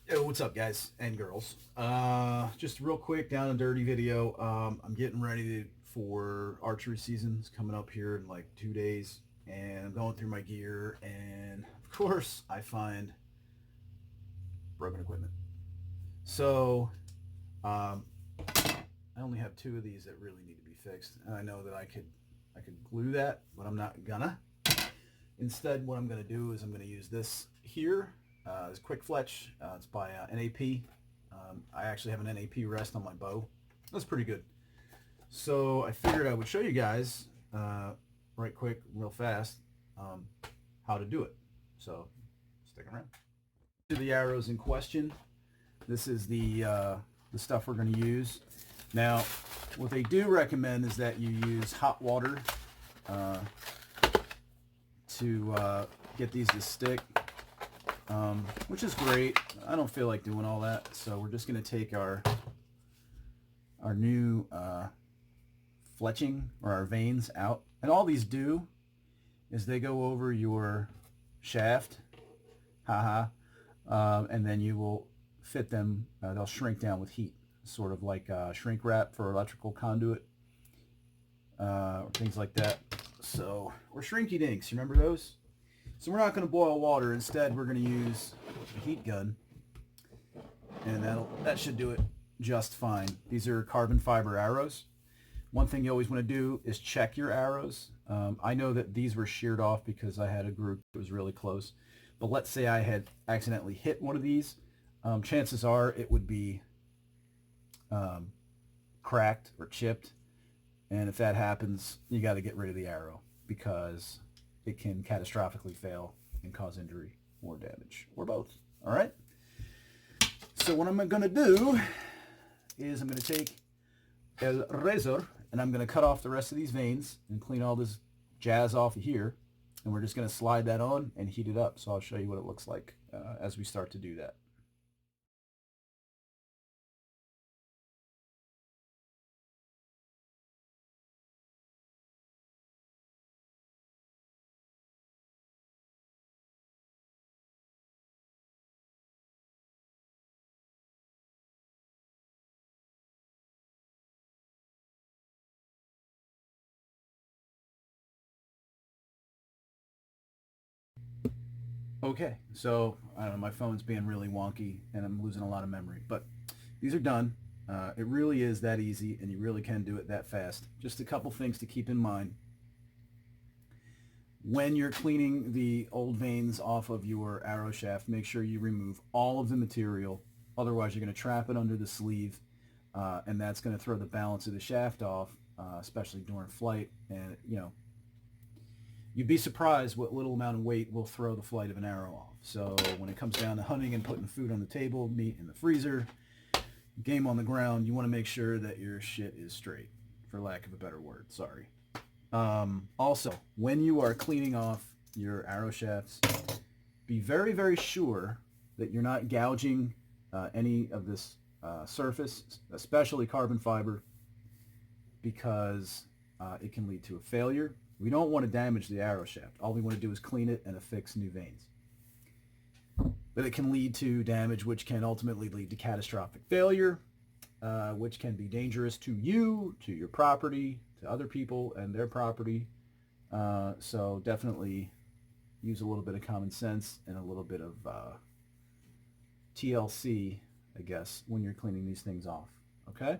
Yo, what's up, guys and girls? Just a real quick, down and dirty video. I'm getting ready for archery season. It's coming up here in like 2 days, and I'm going through my gear, and of course, I find broken equipment. So, um, I only have two of these that really need to be fixed, and I know that I could glue that, but I'm not gonna. Instead, what I'm gonna do is I'm gonna use this here. This quick fletch. It's by NAP. I actually have an NAP rest on my bow. That's pretty good. So I figured I would show you guys right quick, real fast, um, how to do it. So stick around. To the arrows in question. This is the stuff we're going to use. Now, what they do recommend is that you use hot water uh, to get these to stick. Which is great. I don't feel like doing all that, so we're just going to take our new fletching or our vanes out. And all these do is they go over your shaft, and then you will fit them. They'll shrink down with heat, sort of like shrink wrap for electrical conduit, or things like that. So, or shrinky dinks, you remember those? So we're not going to boil water. Instead, we're going to use a heat gun, and that should do it just fine. These are carbon fiber arrows. One thing you always want to do is check your arrows. I know that these were sheared off because I had a group that was really close. But let's say I had accidentally hit one of these. Chances are it would be cracked or chipped. And if that happens, you got to get rid of the arrow because it can catastrophically fail and cause injury or damage, or both. All right? So what I'm going to do is I'm going to take a razor, and I'm going to cut off the rest of these vanes and clean all this jazz off of here. And we're just going to slide that on and heat it up. So I'll show you what it looks like as we start to do that. Okay, so I don't know, my phone's being really wonky and I'm losing a lot of memory, but these are done. It really is that easy, and you really can do it that fast. Just a couple things to keep in mind. When you're cleaning the old vanes off of your arrow shaft, make sure you remove all of the material. Otherwise, you're going to trap it under the sleeve, and that's going to throw the balance of the shaft off, especially during flight. And, you know, you'd be surprised what little amount of weight will throw the flight of an arrow off. So when it comes down to hunting and putting food on the table, meat in the freezer, game on the ground, you want to make sure that your shit is straight, for lack of a better word. Sorry. Also, when you are cleaning off your arrow shafts, be very, very sure that you're not gouging any of this surface, especially carbon fiber, because it can lead to a failure. We don't want to damage the arrow shaft. All we want to do is clean it and affix new vanes. But it can lead to damage, which can ultimately lead to catastrophic failure, which can be dangerous to you, to your property, to other people and their property. So definitely use a little bit of common sense and a little bit of TLC, I guess, when you're cleaning these things off. Okay?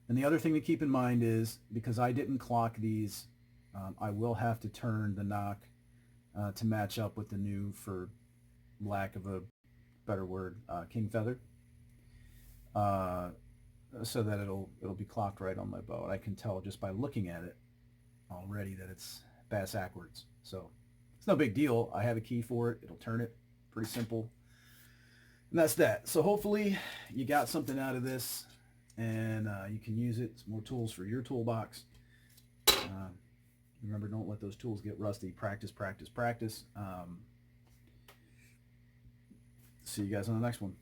And the other thing to keep in mind is, because I didn't clock these, I will have to turn the knock to match up with the new, for lack of a better word, king feather, so that it'll be clocked right on my bow. And I can tell just by looking at it already that it's bass backwards. So it's no big deal. I have a key for it. It'll turn it. Pretty simple. And that's that. So hopefully you got something out of this, and you can use it. It's more tools for your toolbox. Remember, don't let those tools get rusty. Practice, practice, practice. See you guys on the next one.